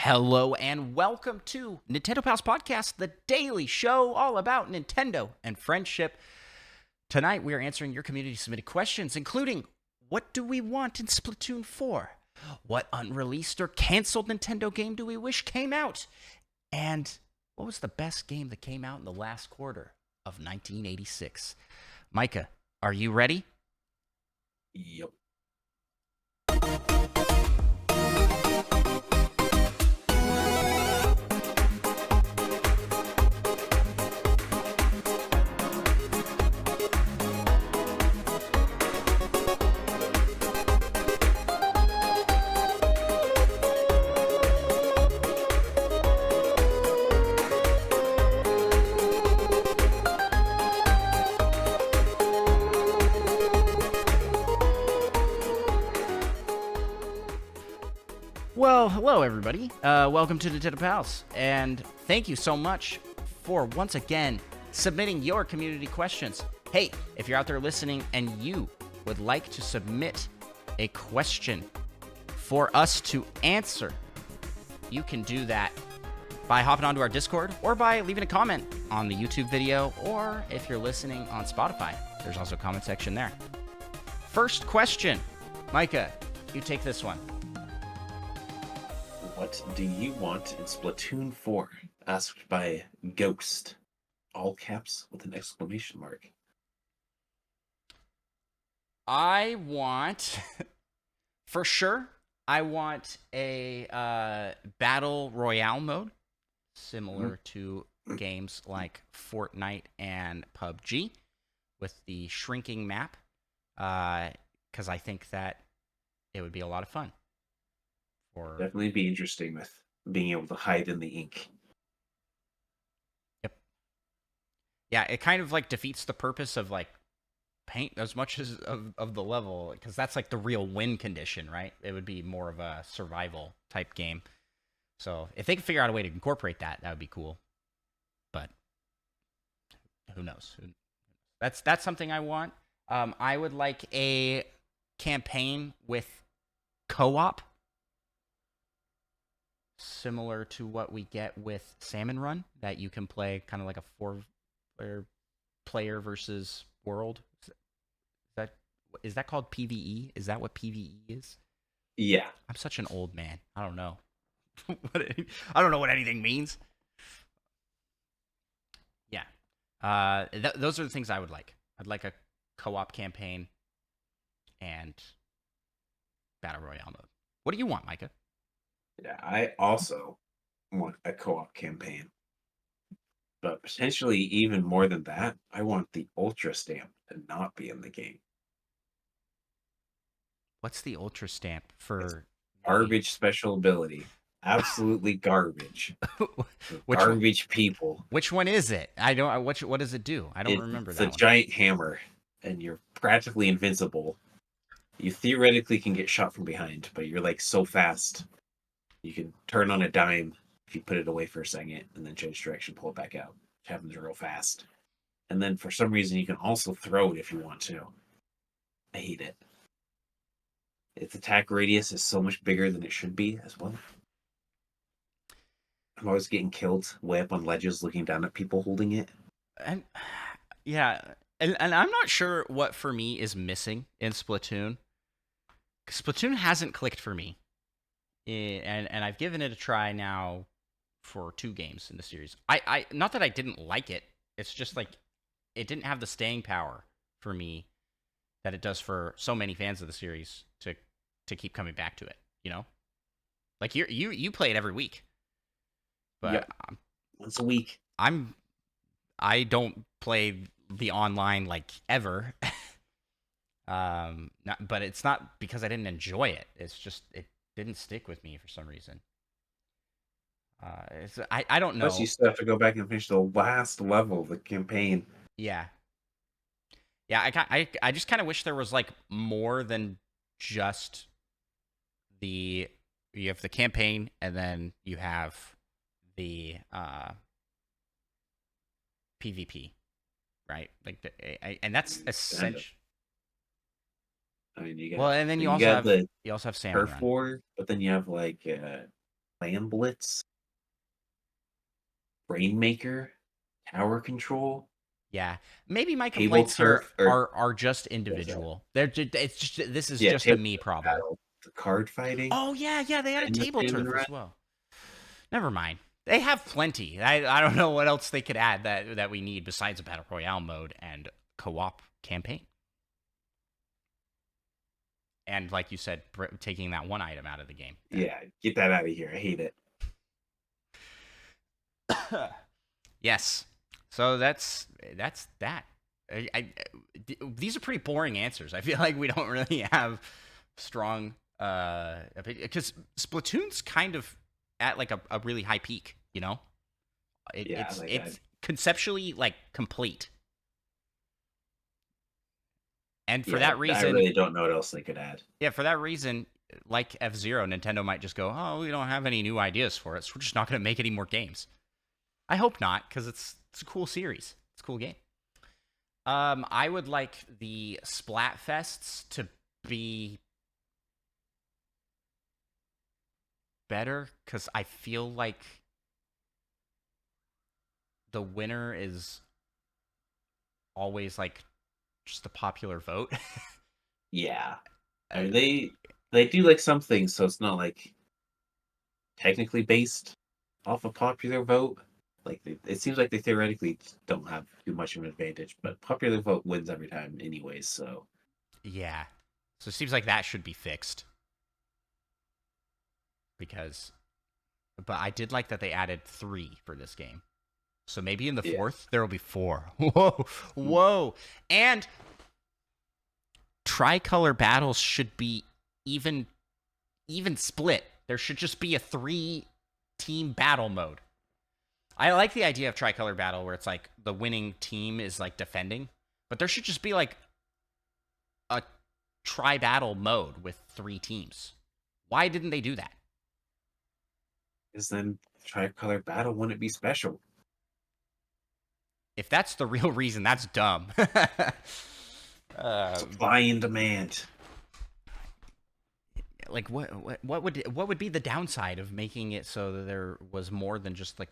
Hello and welcome to Nintendo Pals Podcast, the daily show all about Nintendo and friendship. Tonight we are answering your community submitted questions, including what do we want in Splatoon 4? What unreleased or canceled Nintendo game do we wish came out? And what was the best game that came out in the last quarter of 1986? Micah, are you ready? Yep. Well, hello everybody. Welcome to Nintendo Pals, and thank you so much for once again submitting your community questions. Hey, if you're out there listening and you would like to submit a question for us to answer, you can do that by hopping onto our Discord or by leaving a comment on the YouTube video, or if you're listening on Spotify, there's also a comment section there. First question, Micah, you take this one. What do you want in Splatoon 4? Asked by Ghost. All caps with an exclamation mark. I want, for sure, I want a battle royale mode, similar to games like Fortnite and PUBG, with the shrinking map, because I think that it would be a lot of fun. Or Definitely be interesting with being able to hide in the ink. Yep. Yeah, it kind of like defeats the purpose of like paint as much as of the level, because that's like the real win condition, right? It would be more of a survival type game. So if they could figure out a way to incorporate that, that would be cool. But who knows? That's something I want. I would like a campaign with co-op, similar to what we get with Salmon Run, that you can play kind of like a player versus world. Is that called PvE? Is that what PvE is? Yeah. I'm such an old man. I don't know. I don't know what anything means. Yeah. Those are the things I would like. I'd like a co-op campaign and battle royale mode. What do you want, Micah? Yeah, I also want a co-op campaign. But potentially even more than that, I want the Ultra Stamp to not be in the game. What's the Ultra Stamp for? Garbage special ability. Absolutely garbage. Garbage people. Which one is it? I don't. What does it do? I don't remember that one. It's a giant hammer, and you're practically invincible. You theoretically can get shot from behind, but you're like so fast. You can turn on a dime if you put it away for a second, and then change direction, pull it back out. Which happens real fast. And then for some reason, you can also throw it if you want to. I hate it. Its attack radius is so much bigger than it should be as well. I'm always getting killed way up on ledges looking down at people holding it. And yeah, and I'm not sure what for me is missing in Splatoon. Splatoon hasn't clicked for me. And I've given it a try now for 2 games in the series. I not that I didn't like it. It's just like it didn't have the staying power for me that it does for so many fans of the series to keep coming back to it, you know? Like you play it every week. But yep. Once a week. I don't play the online like ever. But it's not because I didn't enjoy it. It's just it didn't stick with me for some reason. I don't know. Plus, you still have to go back and finish the last level of the campaign. Yeah. I just kind of wish there was like more than just you have the campaign, and then you have the PvP, right? Like and that's essential. I mean, you got and then you also have Salmon Turf Run. War, but then you have like Land Blitz, Rainmaker, Tower Control, Yeah, maybe my Table complaints here Turf, or are just what was that? individual. It's just this is Yeah, just a Table me Turf problem. Battle, the card fighting, Oh yeah, they added and the table Salmon turf Run. as well. Never mind. They have plenty. I don't know what else they could add that we need besides a battle royale mode and co-op campaign. And like you said, taking that one item out of the game. Yeah, get that out of here. I hate it. Yes. So that's that. These are pretty boring answers. I feel like we don't really have strong because Splatoon's kind of at like a really high peak, you know? Yeah, like It's conceptually like complete. And for that I reason, really don't know what else they could add. yeah, for that reason, like F-Zero, Nintendo might just go, "Oh, we don't have any new ideas for it, so we're just not going to make any more games." I hope not, because it's a cool series. It's a cool game. I would like the Splatfests to be better, because I feel like the winner is always like just a popular vote. Yeah, I mean they do like some things, so it's not like technically based off a popular vote. Like it seems like they theoretically don't have too much of an advantage, but popular vote wins every time, anyways. So Yeah. So it seems like that should be fixed. But I did like that they added 3 for this game. So maybe in the yeah, 4th, there will be 4. Whoa. Whoa. And tricolor battles should be even split. There should just be a 3-team battle mode. I like the idea of tricolor battle where it's like the winning team is like defending, but there should just be like a tri-battle mode with 3 teams. Why didn't they do that? because then tricolor battle wouldn't be special. If that's the real reason, that's dumb. Supply and demand. Like what would be the downside of making it so that there was more than just like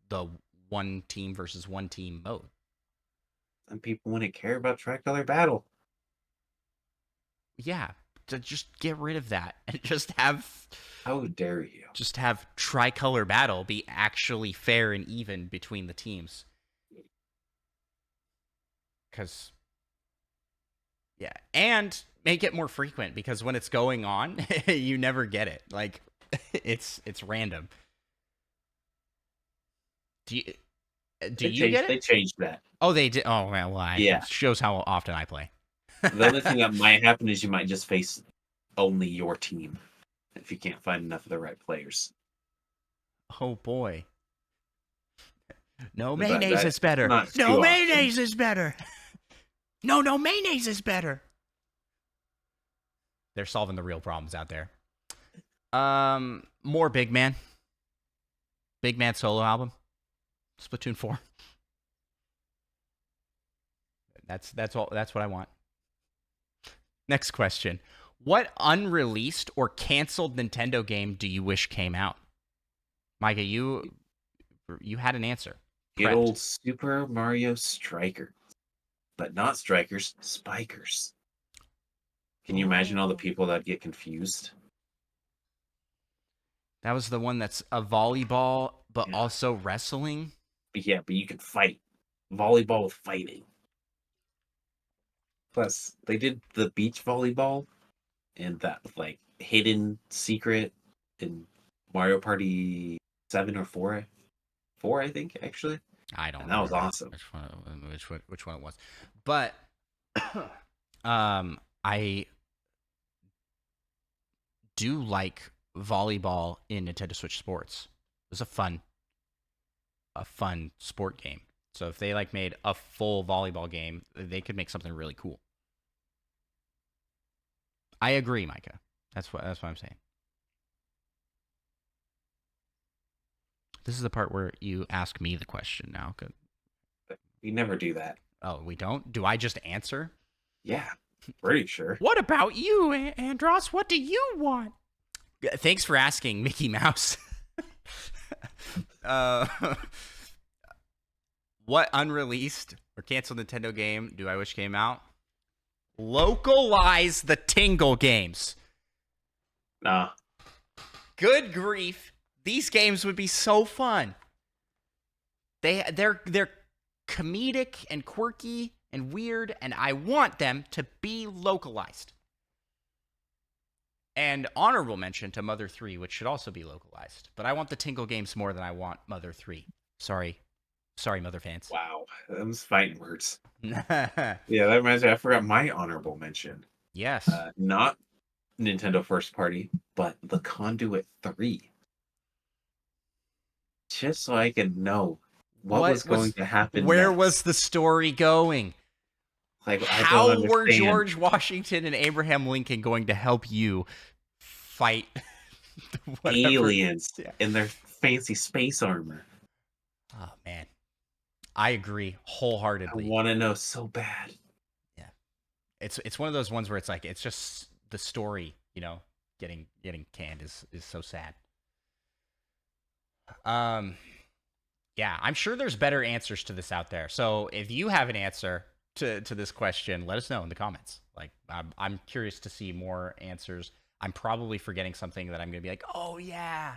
the one team versus one team mode? And people wouldn't care about tricolor battle. Yeah, to just get rid of that and just have How dare you? tricolor battle be actually fair and even between the teams. Because yeah, and make it more frequent, because when it's going on, you never get it. Like it's random. Do you get it? They changed that. Oh, they did. Oh well, Yeah. shows how often I play. The other thing that might happen is you might just face only your team if you can't find enough of the right players. Oh boy. No But mayonnaise is better. not No too mayonnaise is better. No mayonnaise is better. They're solving the real problems out there. More Big Man. Big Man solo album. Splatoon 4. That's all. That's what I want. Next question. What unreleased or canceled Nintendo game do you wish came out? Micah, you had an answer. Good old Super Mario Striker. But not Strikers, Spikers. Can you imagine all the people that get confused? That was the one that's a volleyball, but Yeah. also wrestling. Yeah, but you can fight. Volleyball with fighting. Plus, they did the beach volleyball and that like hidden secret in Mario Party 7 or 4. 4, I think, actually. I don't know. And that was awesome. Which one it was. But I do like volleyball in Nintendo Switch Sports. It was a fun sport game. So if they like made a full volleyball game, they could make something really cool. I agree, Micah. That's what I'm saying. This is the part where you ask me the question now. Good. We never do that. Oh, we don't? Do I just answer? Yeah, pretty sure. What about you, Andros? What do you want? Thanks for asking, Mickey Mouse. Uh, what unreleased or canceled Nintendo game do I wish came out? Localize the Tingle games. Nah. Good grief. These games would be so fun. They're comedic and quirky and weird, and I want them to be localized. And honorable mention to Mother 3, which should also be localized. But I want the Tingle games more than I want Mother 3. Sorry, Mother fans. Wow. Them's fighting words. Yes. Yeah, that reminds me. I forgot my honorable mention. Not Nintendo first party, but the Conduit 3. Just so I can know what was going to happen. Where next. was the story going? Like, how were George Washington and Abraham Lincoln going to help you fight aliens in their fancy space armor? Oh man, I agree wholeheartedly. I want to know so bad. Yeah, it's one of those ones where it's like it's just the story, you know, getting canned is so sad. Yeah, I'm sure there's better answers to this out there. So if you have an answer to this question, let us know in the comments. Like, I'm curious to see more answers. I'm probably forgetting something that I'm gonna be like, oh yeah.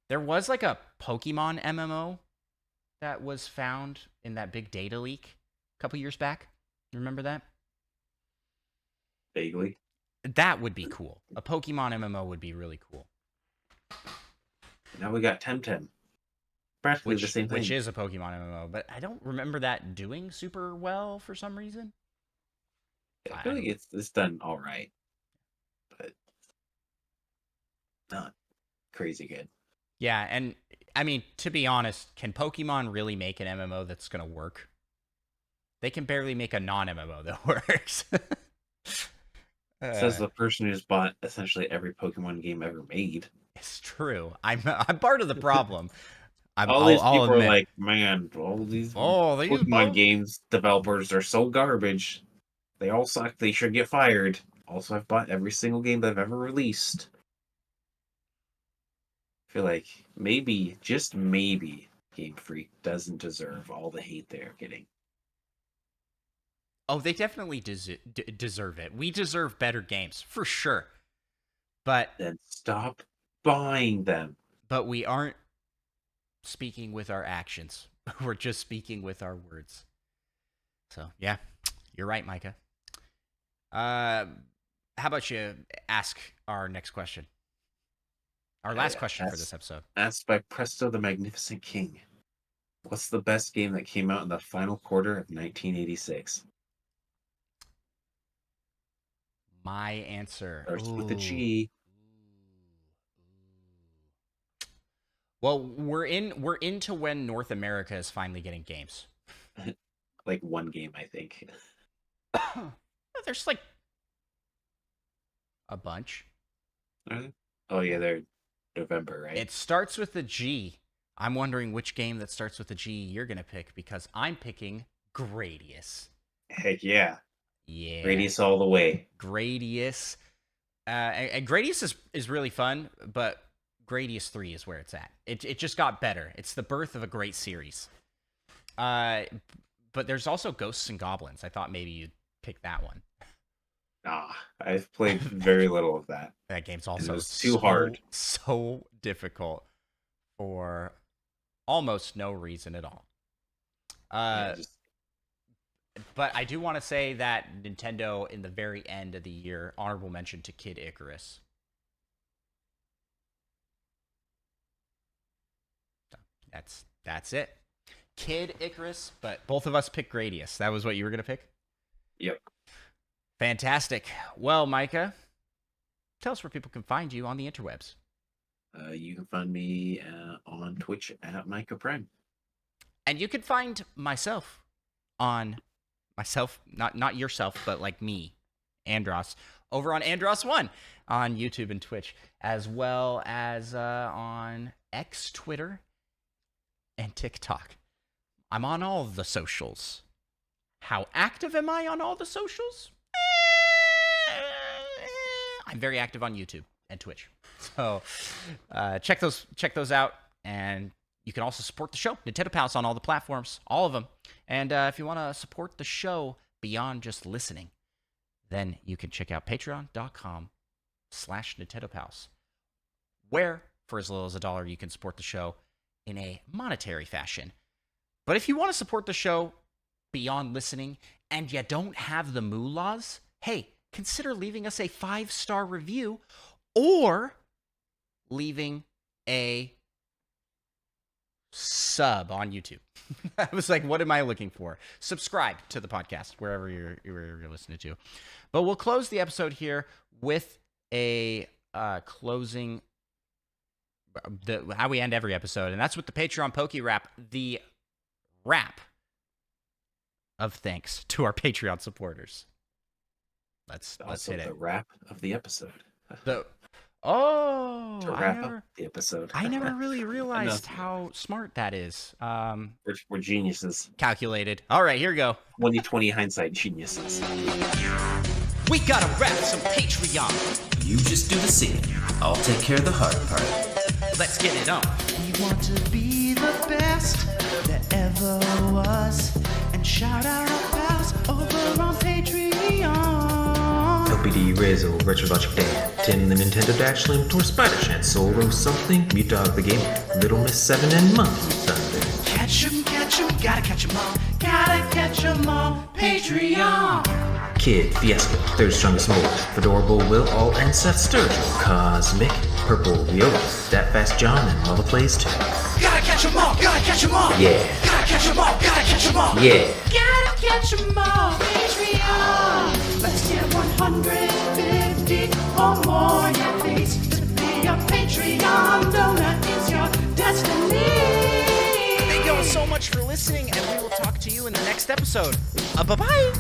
There was like a Pokemon MMO that was found in that big data leak a couple years back. You remember that? Vaguely. That would be cool. A Pokemon MMO would be really cool. Now we got Temtem. Practically the same thing. Which is a Pokemon MMO, but I don't remember that doing super well for some reason. I feel like it's done all right, but not crazy good. Yeah, and I mean, to be honest, can Pokemon really make an MMO that's going to work? They can barely make a non-MMO that works. Says the person who's bought essentially every Pokemon game ever made. It's true. I'm part of the problem. All these people are like, man, all these Pokemon games developers are so garbage. They all suck. They should get fired. Also, I've bought every single game they've ever released. I feel like maybe, just maybe, Game Freak doesn't deserve all the hate they're getting. Oh, they definitely deserve it. We deserve better games, for sure. But then stop buying them. But we aren't speaking with our actions. We're just speaking with our words. So, yeah, you're right, Micah. How about you ask our next question? Our last question for this episode. Asked by Presto the Magnificent King. What's the best game that came out in the final quarter of 1986? My answer starts with a G. Well, we're into when North America is finally getting games. Like one game, I think. There's like a bunch. Oh yeah, they're November, right? It starts with a G. I'm wondering which game that starts with a G you're gonna pick because I'm picking Gradius. Heck yeah. Yeah. Gradius all the way. Gradius. And Gradius is really fun, but Gradius 3 is where it's at. It just got better. It's the birth of a great series. But there's also Ghosts and Goblins. I thought maybe you'd pick that one. I've played very little of that. That game's also too hard. So difficult for almost no reason at all. But I do want to say that Nintendo, in the very end of the year, honorable mention to Kid Icarus. That's it. Kid Icarus, but both of us picked Gradius. That was what you were going to pick? Yep. Fantastic. Well, Micah, tell us where people can find you on the interwebs. You can find me on Twitch at Micah Prime. And you can find myself on... not yourself, but like me, Andros, over on Andros1 on YouTube and Twitch, as well as on X, Twitter, and TikTok. I'm on all the socials. How active am I on all the socials? I'm very active on YouTube and Twitch. So check those out, and you can also support the show, Nintendo Pals, on all the platforms, all of them. And if you want to support the show beyond just listening, then you can check out patreon.com/Nintendo Pals, where for as little as $1 you can support the show in a monetary fashion. But if you want to support the show beyond listening and you don't have the moolahs, hey, consider leaving us a 5-star review or leaving a sub on YouTube. I was like, what am I looking for? Subscribe to the podcast wherever you're listening to. But we'll close the episode here with a closing, how we end every episode, and that's with the Patreon Poke Rap, the rap of thanks to our Patreon supporters. Let's hit it. The wrap of the episode. To wrap up the episode. I never really realized how smart that is. We're geniuses. Calculated. All right, here we go. 2020 hindsight geniuses. We gotta wrap some Patreon. You just do the singing. I'll take care of the hard part. Let's get it on. We want to be the best that ever was. And shout out our pals over on Patreon. LPD, Rizzo, Retrologic Dan, Tim the Nintendo Dash Slim, Tor Spider Chance, Solo something, Mute Dog the Game, Little Miss 7 and Monkey Thunder. Catch 'em, gotta catch 'em all. Gotta catch 'em all. Patreon. Kid, Fiasco, Third Strongest Mole, Fedorable Will, All and Seth Sturgill, Cosmic, Purple Viola, That Fast John, and all the plays too. Gotta catch 'em all. Gotta catch 'em all. Yeah. Gotta catch 'em all. Gotta catch 'em all. Yeah. Gotta catch 'em all. Patreon. Let's get 150 or more. Yeah, please. To be a Patreon donor is your destiny. Thank you all so much for listening, and we will talk to you in the next episode. Bye-bye.